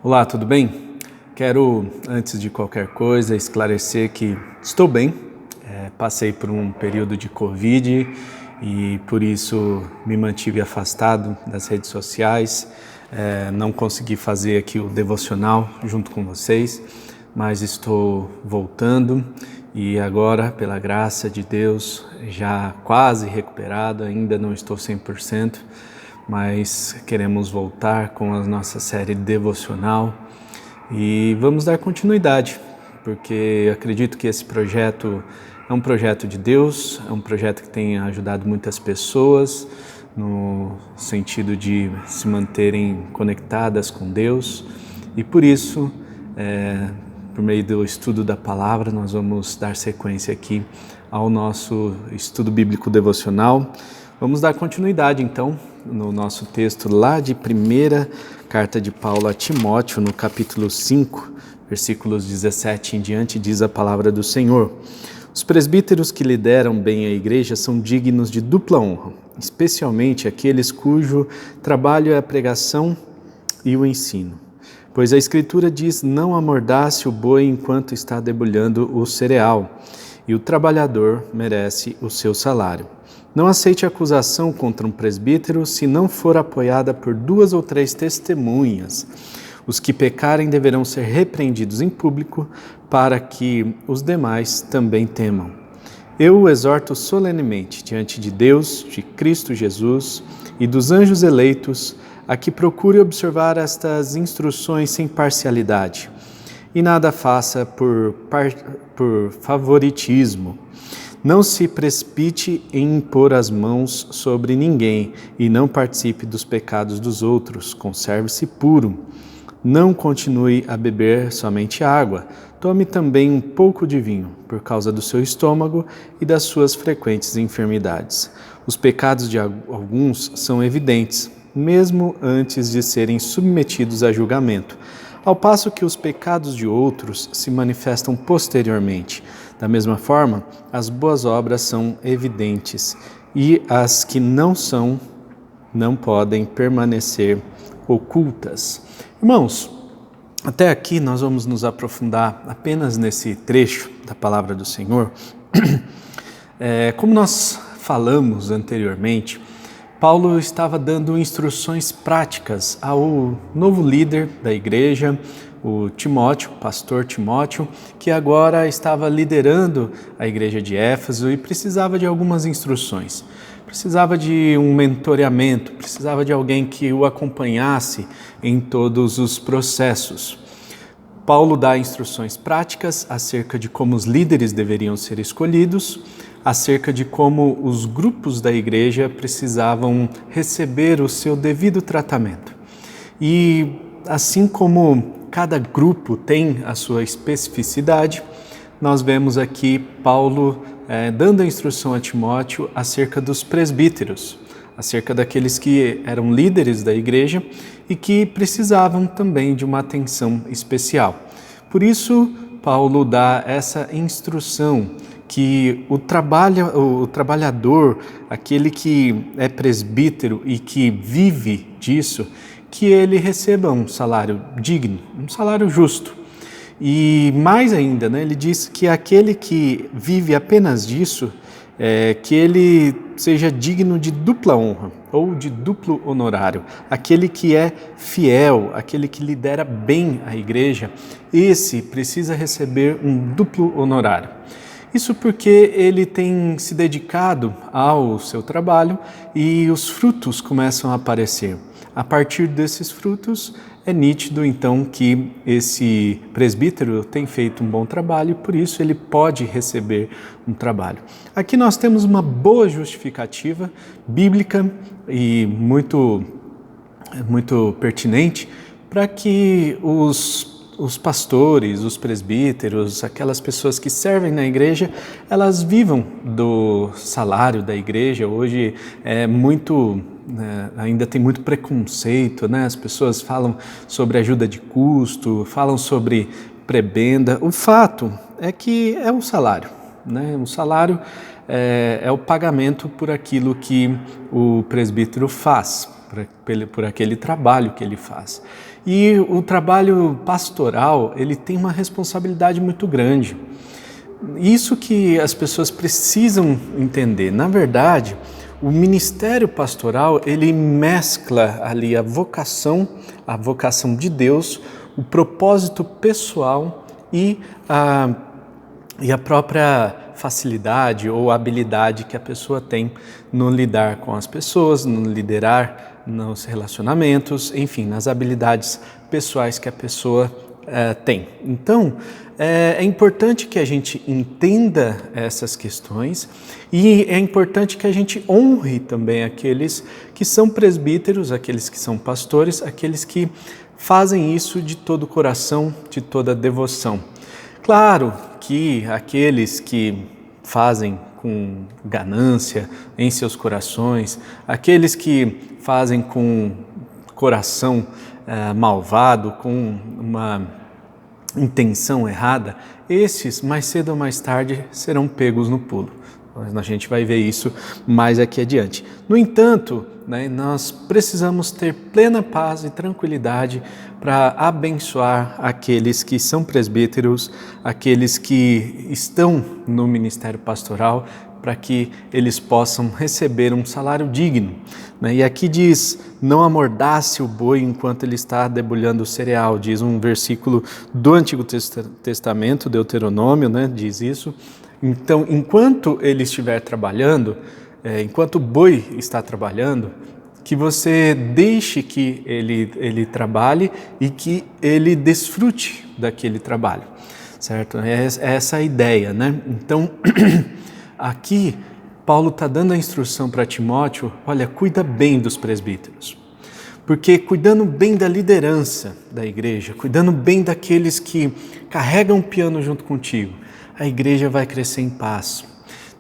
Olá, tudo bem? Quero, antes de qualquer coisa, esclarecer que estou bem. Passei por um período de Covid e por isso me mantive afastado das redes sociais. Não consegui fazer aqui o devocional junto com vocês, mas estou voltando e agora, pela graça de Deus, já quase recuperado, ainda não estou 100%. Mas queremos voltar com a nossa série devocional e vamos dar continuidade, porque acredito que esse projeto é um projeto de Deus, é um projeto que tem ajudado muitas pessoas no sentido de se manterem conectadas com Deus e por isso, por meio do estudo da palavra, nós vamos dar sequência aqui ao nosso estudo bíblico devocional. Vamos dar continuidade então no nosso texto lá de primeira carta de Paulo a Timóteo, no capítulo 5, versículos 17 em diante, diz a palavra do Senhor. Os presbíteros que lideram bem a igreja são dignos de dupla honra, especialmente aqueles cujo trabalho é a pregação e o ensino. Pois a Escritura diz: não amordace o boi enquanto está debulhando o cereal, e o trabalhador merece o seu salário. Não aceite acusação contra um presbítero se não for apoiada por 2 ou 3 testemunhas. Os que pecarem deverão ser repreendidos em público, para que os demais também temam. Eu o exorto solenemente diante de Deus, de Cristo Jesus e dos anjos eleitos, a que procure observar estas instruções sem parcialidade, e nada faça por favoritismo. Não se precipite em impor as mãos sobre ninguém e não participe dos pecados dos outros. Conserve-se puro. Não continue a beber somente água. Tome também um pouco de vinho, por causa do seu estômago e das suas frequentes enfermidades. Os pecados de alguns são evidentes, mesmo antes de serem submetidos a julgamento, ao passo que os pecados de outros se manifestam posteriormente. Da mesma forma, as boas obras são evidentes e as que não são, não podem permanecer ocultas. Irmãos, até aqui nós vamos nos aprofundar apenas nesse trecho da palavra do Senhor. Como nós falamos anteriormente, Paulo estava dando instruções práticas ao novo líder da igreja, o Timóteo, pastor Timóteo, que agora estava liderando a igreja de Éfeso e precisava de algumas instruções. Precisava de um mentoreamento, precisava de alguém que o acompanhasse em todos os processos. Paulo dá instruções práticas acerca de como os líderes deveriam ser escolhidos, acerca de como os grupos da igreja precisavam receber o seu devido tratamento. E assim como cada grupo tem a sua especificidade, nós vemos aqui Paulo dando a instrução a Timóteo acerca dos presbíteros, acerca daqueles que eram líderes da igreja e que precisavam também de uma atenção especial. Por isso, Paulo dá essa instrução que o trabalhador, aquele que é presbítero e que vive disso, que ele receba um salário digno, um salário justo. E mais ainda, ele diz que aquele que vive apenas disso, que ele seja digno de dupla honra ou de duplo honorário. Aquele que é fiel, aquele que lidera bem a igreja, esse precisa receber um duplo honorário. Isso porque ele tem se dedicado ao seu trabalho e os frutos começam a aparecer. A partir desses frutos, é nítido então que esse presbítero tem feito um bom trabalho e por isso ele pode receber um trabalho. Aqui nós temos uma boa justificativa bíblica e muito pertinente para que os pastores, os presbíteros, aquelas pessoas que servem na igreja, elas vivam do salário da igreja. Hoje ainda tem muito preconceito, As pessoas falam sobre ajuda de custo, falam sobre prebenda. O fato é que é um salário, O salário é o pagamento por aquilo que o presbítero faz. por aquele trabalho que ele faz. E o trabalho pastoral, ele tem uma responsabilidade muito grande. Isso que as pessoas precisam entender. Na verdade, o ministério pastoral, ele mescla ali a vocação de Deus, o propósito pessoal e a própria facilidade ou habilidade que a pessoa tem no lidar com as pessoas, no liderar nos relacionamentos, enfim, nas habilidades pessoais que a pessoa tem. Então, é importante que a gente entenda essas questões e é importante que a gente honre também aqueles que são presbíteros, aqueles que são pastores, aqueles que fazem isso de todo o coração, de toda a devoção. Claro que aqueles que fazem com ganância em seus corações, aqueles que fazem com coração malvado, com uma intenção errada, esses mais cedo ou mais tarde serão pegos no pulo. A gente vai ver isso mais aqui adiante. No entanto, nós precisamos ter plena paz e tranquilidade para abençoar aqueles que são presbíteros, aqueles que estão no ministério pastoral, para que eles possam receber um salário digno. E aqui diz, não amordace o boi enquanto ele está debulhando o cereal, diz um versículo do Antigo Testamento, Deuteronômio, diz isso. Então, enquanto ele estiver trabalhando, enquanto o boi está trabalhando, que você deixe que ele trabalhe e que ele desfrute daquele trabalho, certo? É essa a ideia, Então, aqui, Paulo está dando a instrução para Timóteo, olha, cuida bem dos presbíteros, porque cuidando bem da liderança da igreja, cuidando bem daqueles que carregam o piano junto contigo, a igreja vai crescer em paz,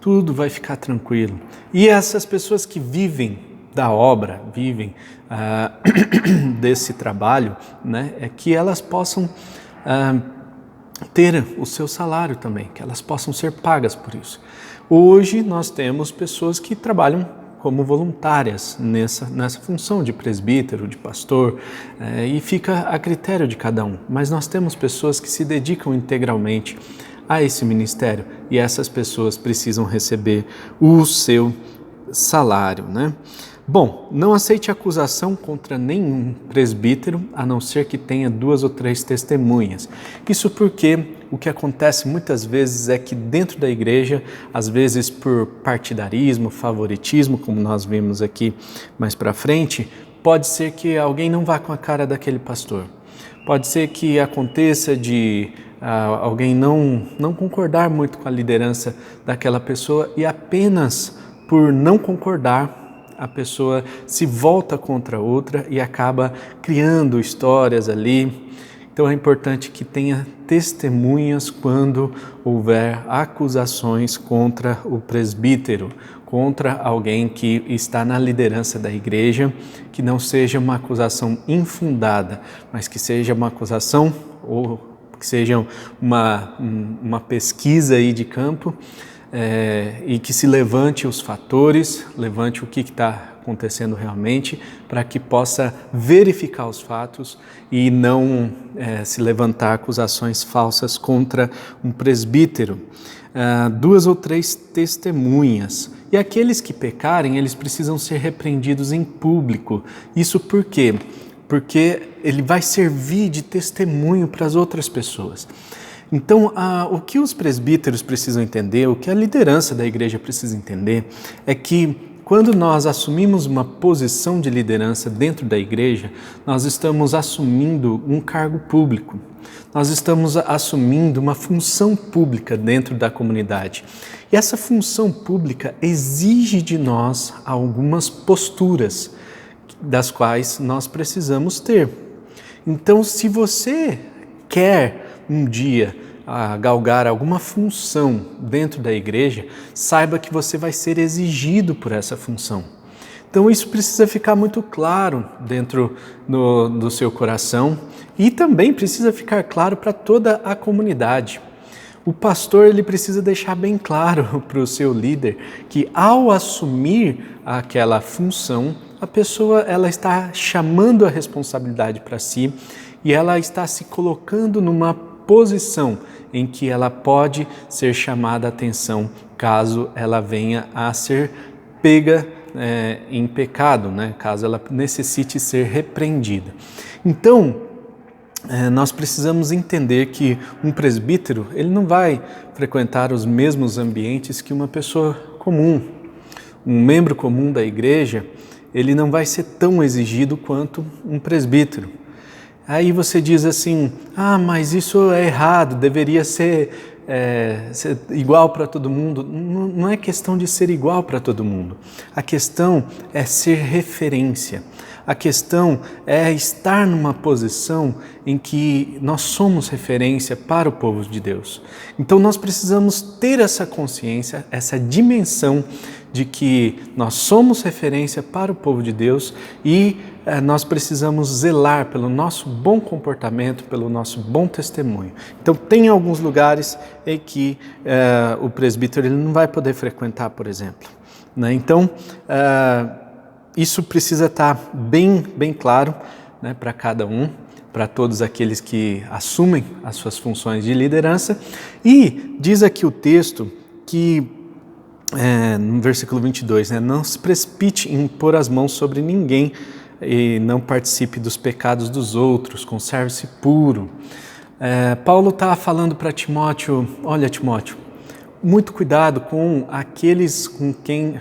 tudo vai ficar tranquilo. E essas pessoas que vivem da obra, vivem desse trabalho, é que elas possam ter o seu salário também, que elas possam ser pagas por isso. Hoje nós temos pessoas que trabalham como voluntárias nessa função de presbítero, de pastor, e fica a critério de cada um. Mas nós temos pessoas que se dedicam integralmente a esse ministério e essas pessoas precisam receber o seu salário, Bom, não aceite acusação contra nenhum presbítero, a não ser que tenha 2 ou 3 testemunhas. Isso porque o que acontece muitas vezes é que dentro da igreja, às vezes por partidarismo, favoritismo, como nós vimos aqui mais para frente, pode ser que alguém não vá com a cara daquele pastor. Pode ser que aconteça de alguém não concordar muito com a liderança daquela pessoa e apenas por não concordar, a pessoa se volta contra outra e acaba criando histórias ali. Então é importante que tenha testemunhas quando houver acusações contra o presbítero, contra alguém que está na liderança da igreja, que não seja uma acusação infundada, mas que seja uma acusação ou que seja uma pesquisa aí de campo, e que se levante os fatores, levante o que está acontecendo realmente, para que possa verificar os fatos e não se levantar acusações falsas contra um presbítero. 2 ou 3 testemunhas. E aqueles que pecarem, eles precisam ser repreendidos em público. Isso por quê? Porque ele vai servir de testemunho para as outras pessoas. Então, o que os presbíteros precisam entender, o que a liderança da igreja precisa entender, é que quando nós assumimos uma posição de liderança dentro da igreja, nós estamos assumindo um cargo público, nós estamos assumindo uma função pública dentro da comunidade. E essa função pública exige de nós algumas posturas, das quais nós precisamos ter. Então, se você quer um dia galgar alguma função dentro da igreja, saiba que você vai ser exigido por essa função. Então isso precisa ficar muito claro dentro do seu coração e também precisa ficar claro para toda a comunidade. O pastor ele precisa deixar bem claro para o seu líder que ao assumir aquela função, a pessoa ela está chamando a responsabilidade para si e ela está se colocando numa posição em que ela pode ser chamada a atenção caso ela venha a ser pega em pecado, né? Caso ela necessite ser repreendida. Então, nós precisamos entender que um presbítero ele não vai frequentar os mesmos ambientes que uma pessoa comum. Um membro comum da igreja, ele não vai ser tão exigido quanto um presbítero. Aí você diz assim, mas isso é errado, deveria ser igual para todo mundo. Não é questão de ser igual para todo mundo. A questão é ser referência. A questão é estar numa posição em que nós somos referência para o povo de Deus. Então nós precisamos ter essa consciência, essa dimensão de que nós somos referência para o povo de Deus e nós precisamos zelar pelo nosso bom comportamento, pelo nosso bom testemunho. Então tem alguns lugares em que o presbítero ele não vai poder frequentar, por exemplo, né? Então isso precisa estar bem claro, né, para cada um, para todos aqueles que assumem as suas funções de liderança. E diz aqui o texto que, no versículo 22, né, não se precipite em impor as mãos sobre ninguém e não participe dos pecados dos outros, conserve-se puro. Paulo está falando para Timóteo, olha Timóteo, muito cuidado com aqueles com quem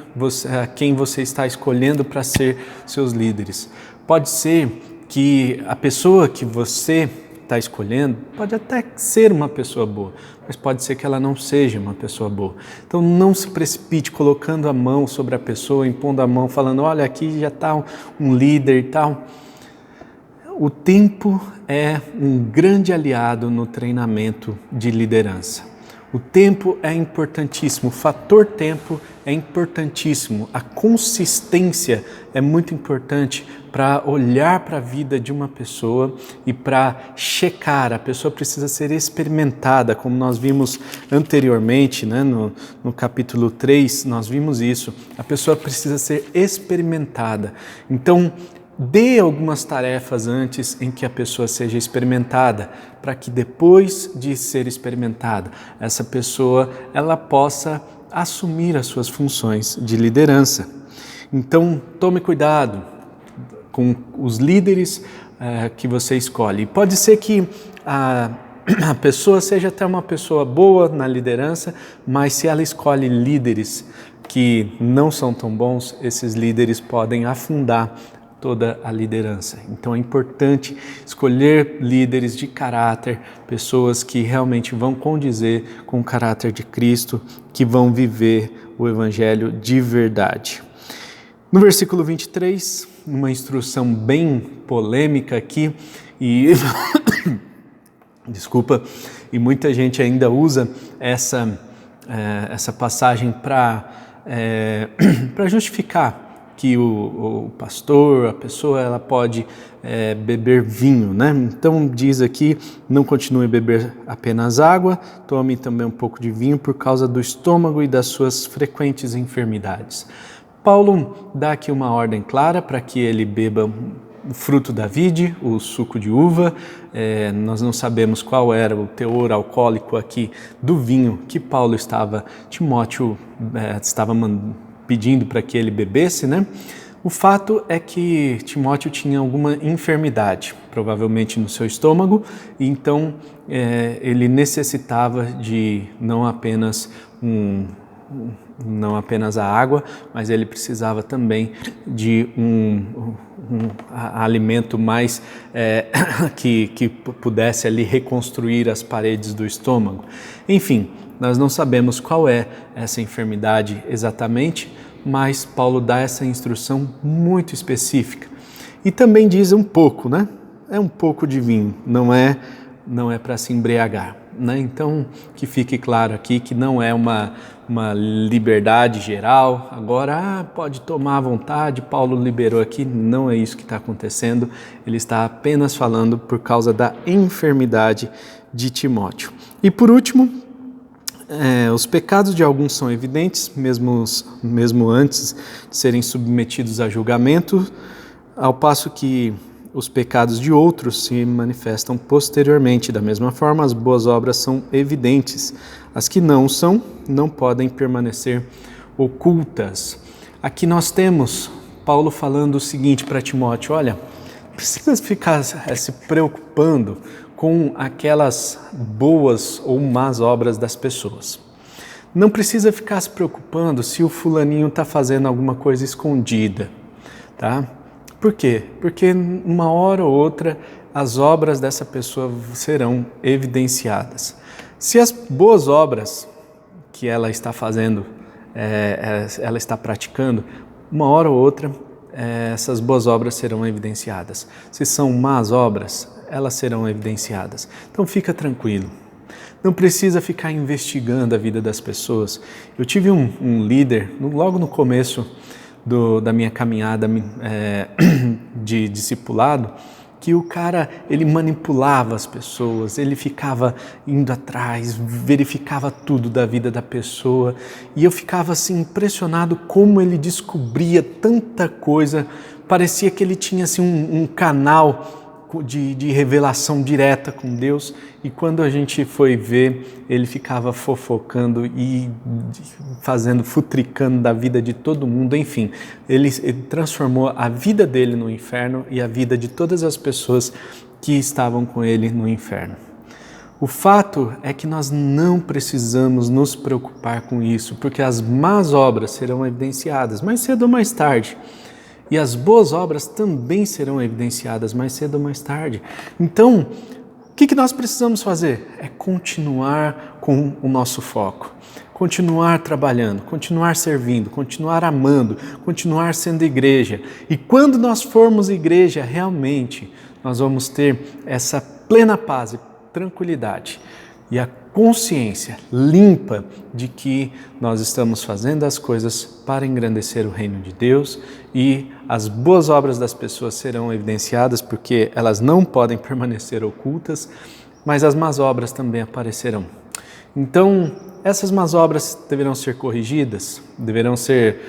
você está escolhendo para ser seus líderes. Pode ser que a pessoa que você está escolhendo pode até ser uma pessoa boa, mas pode ser que ela não seja uma pessoa boa. Então não se precipite colocando a mão sobre a pessoa, impondo a mão, falando, olha, aqui já está um líder e tal. O tempo é um grande aliado no treinamento de liderança. O tempo é importantíssimo, o fator tempo é importantíssimo, a consistência é muito importante para olhar para a vida de uma pessoa e para checar. A pessoa precisa ser experimentada, como nós vimos anteriormente, né? No capítulo 3, nós vimos isso. A pessoa precisa ser experimentada. Então, dê algumas tarefas antes em que a pessoa seja experimentada, para que depois de ser experimentada, essa pessoa ela possa assumir as suas funções de liderança. Então, tome cuidado com os líderes que você escolhe. Pode ser que a pessoa seja até uma pessoa boa na liderança, mas se ela escolhe líderes que não são tão bons, esses líderes podem afundar toda a liderança. Então é importante escolher líderes de caráter, pessoas que realmente vão condizer com o caráter de Cristo, que vão viver o Evangelho de verdade. No versículo 23, uma instrução bem polêmica aqui, e desculpa, e muita gente ainda usa essa passagem para justificar que o pastor, a pessoa, ela pode beber vinho, né? Então diz aqui, não continue a beber apenas água, tome também um pouco de vinho por causa do estômago e das suas frequentes enfermidades. Paulo dá aqui uma ordem clara para que ele beba o fruto da vide, o suco de uva. Nós não sabemos qual era o teor alcoólico aqui do vinho que Timóteo estava pedindo para que ele bebesse, né? O fato é que Timóteo tinha alguma enfermidade, provavelmente no seu estômago, e então ele necessitava de não apenas a água, mas ele precisava também de um alimento mais que pudesse ali reconstruir as paredes do estômago. Enfim, nós não sabemos qual é essa enfermidade exatamente, mas Paulo dá essa instrução muito específica. E também diz um pouco, né? É um pouco de vinho, não é para se embriagar, né? Então, que fique claro aqui que não é uma liberdade geral. Agora, pode tomar à vontade, Paulo liberou aqui. Não é isso que está acontecendo. Ele está apenas falando por causa da enfermidade de Timóteo. E por último, Os pecados de alguns são evidentes, mesmo antes de serem submetidos a julgamento, ao passo que os pecados de outros se manifestam posteriormente. Da mesma forma, as boas obras são evidentes. As que não são, não podem permanecer ocultas. Aqui nós temos Paulo falando o seguinte para Timóteo: olha, não precisa ficar se preocupando com aquelas boas ou más obras das pessoas. Não precisa ficar se preocupando se o fulaninho está fazendo alguma coisa escondida, tá? Por quê? Porque uma hora ou outra as obras dessa pessoa serão evidenciadas. Se as boas obras que ela está fazendo, ela está praticando, uma hora ou outra essas boas obras serão evidenciadas. Se são más obras, elas serão evidenciadas. Então fica tranquilo. Não precisa ficar investigando a vida das pessoas. Eu tive um líder, logo no começo da minha caminhada de discipulado, que o cara, ele manipulava as pessoas, ele ficava indo atrás, verificava tudo da vida da pessoa, e eu ficava assim impressionado como ele descobria tanta coisa. Parecia que ele tinha assim um canal de revelação direta com Deus, e quando a gente foi ver, ele ficava fofocando e futricando da vida de todo mundo. Enfim, ele transformou a vida dele no inferno e a vida de todas as pessoas que estavam com ele no inferno. O fato é que nós não precisamos nos preocupar com isso, porque as más obras serão evidenciadas mais cedo ou mais tarde. E as boas obras também serão evidenciadas mais cedo ou mais tarde. Então, o que nós precisamos fazer? É continuar com o nosso foco, continuar trabalhando, continuar servindo, continuar amando, continuar sendo igreja. E quando nós formos igreja, realmente, nós vamos ter essa plena paz e tranquilidade e a consciência limpa de que nós estamos fazendo as coisas para engrandecer o reino de Deus, e as boas obras das pessoas serão evidenciadas porque elas não podem permanecer ocultas, mas as más obras também aparecerão. Então, essas más obras deverão ser corrigidas, deverão ser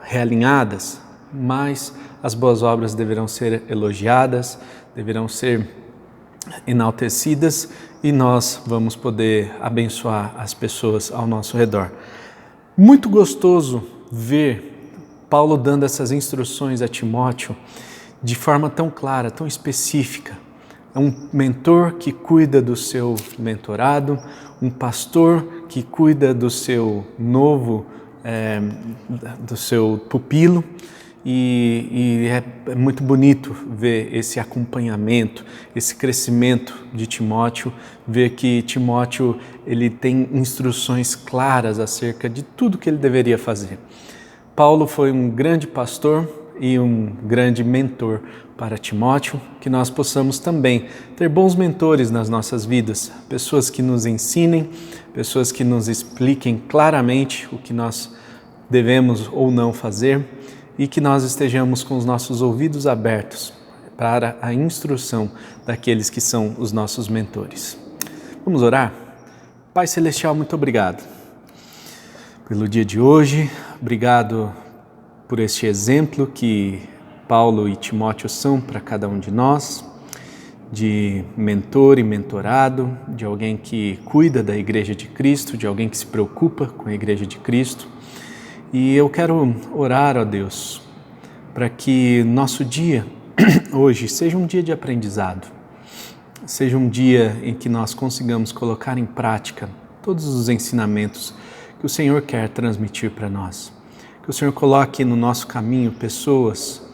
realinhadas, mas as boas obras deverão ser elogiadas, deverão ser enaltecidas, e nós vamos poder abençoar as pessoas ao nosso redor. Muito gostoso ver Paulo dando essas instruções a Timóteo de forma tão clara, tão específica. É um mentor que cuida do seu mentorado, um pastor que cuida do seu do seu pupilo, e é muito bonito ver esse acompanhamento, esse crescimento de Timóteo, ver que Timóteo ele tem instruções claras acerca de tudo que ele deveria fazer. Paulo foi um grande pastor e um grande mentor para Timóteo, que nós possamos também ter bons mentores nas nossas vidas, pessoas que nos ensinem, pessoas que nos expliquem claramente o que nós devemos ou não fazer, e que nós estejamos com os nossos ouvidos abertos para a instrução daqueles que são os nossos mentores. Vamos orar? Pai Celestial, muito obrigado pelo dia de hoje, obrigado por este exemplo que Paulo e Timóteo são para cada um de nós, de mentor e mentorado, de alguém que cuida da Igreja de Cristo, de alguém que se preocupa com a Igreja de Cristo. E eu quero orar, ó Deus, para que nosso dia hoje seja um dia de aprendizado, seja um dia em que nós consigamos colocar em prática todos os ensinamentos que o Senhor quer transmitir para nós. Que o Senhor coloque no nosso caminho pessoas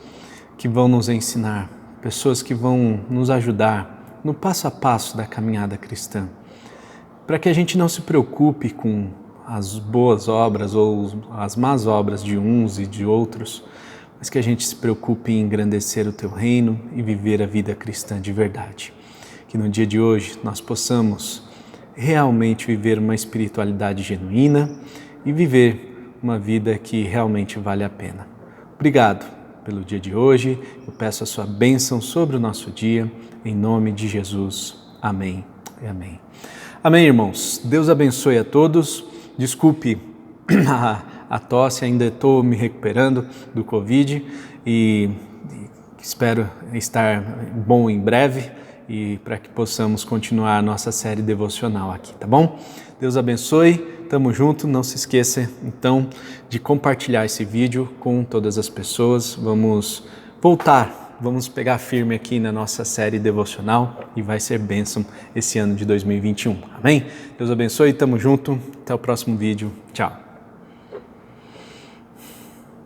que vão nos ensinar, pessoas que vão nos ajudar no passo a passo da caminhada cristã, para que a gente não se preocupe com as boas obras ou as más obras de uns e de outros, mas que a gente se preocupe em engrandecer o Teu reino e viver a vida cristã de verdade. Que no dia de hoje nós possamos realmente viver uma espiritualidade genuína e viver uma vida que realmente vale a pena. Obrigado pelo dia de hoje, eu peço a Sua bênção sobre o nosso dia, em nome de Jesus. Amém e amém. Amém, irmãos? Deus abençoe a todos. Desculpe a tosse, ainda estou me recuperando do Covid e espero estar bom em breve e para que possamos continuar a nossa série devocional aqui, tá bom? Deus abençoe, tamo junto, não se esqueça então de compartilhar esse vídeo com todas as pessoas. Vamos voltar, vamos pegar firme aqui na nossa série devocional e vai ser bênção esse ano de 2021, amém? Deus abençoe, tamo junto, até o próximo vídeo, tchau!